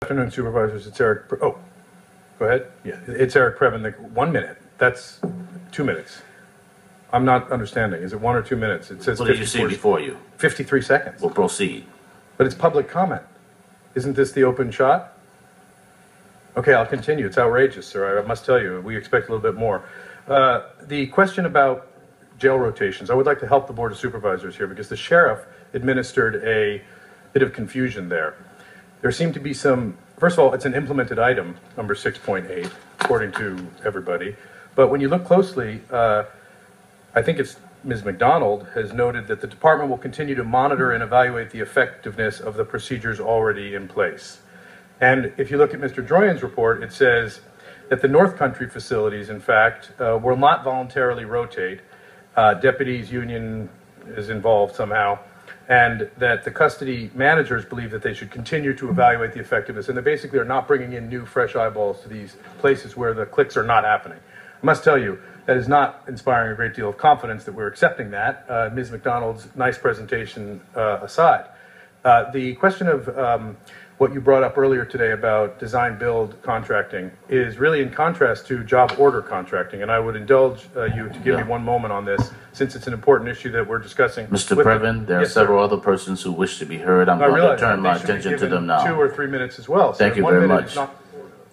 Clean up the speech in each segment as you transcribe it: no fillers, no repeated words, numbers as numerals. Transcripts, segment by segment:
Afternoon, Supervisors. It's Eric. Oh, go ahead. Yeah, it's Eric Previn. 1 minute. That's 2 minutes. I'm not understanding. Is it 1 or 2 minutes? It says. What did you see before you? 53 seconds. We'll proceed. But it's public comment. Isn't this the open shot? Okay, I'll continue. It's outrageous, sir. I must tell you, we expect a little bit more. The question about jail rotations, I would like to help the Board of Supervisors here because the sheriff administered a bit of confusion there. There seemed to be some, first of all, it's an implemented item, number 6.8, according to everybody. But when you look closely, I think it's Ms. McDonald has noted that the department will continue to monitor and evaluate the effectiveness of the procedures already in place. And if you look at Mr. Droyan's report, it says that the North Country facilities, in fact, will not voluntarily rotate. Deputies union is involved somehow. And that the custody managers believe that they should continue to evaluate the effectiveness. And they basically are not bringing in new, fresh eyeballs to these places where the clicks are not happening. I must tell you, that is not inspiring a great deal of confidence that we're accepting that, Ms. McDonald's nice presentation aside. The question of what you brought up earlier today about design-build contracting is really in contrast to job order contracting, and I would indulge you to give me 1 moment on this, since it's an important issue that we're discussing. Mr. Previn, there are several other persons who wish to be heard. I'm going to turn my attention to them now. 2 or 3 minutes as well. Thank you very much.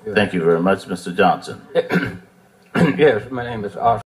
Thank you very much, Mr. Johnson. Yes, my name is Oscar.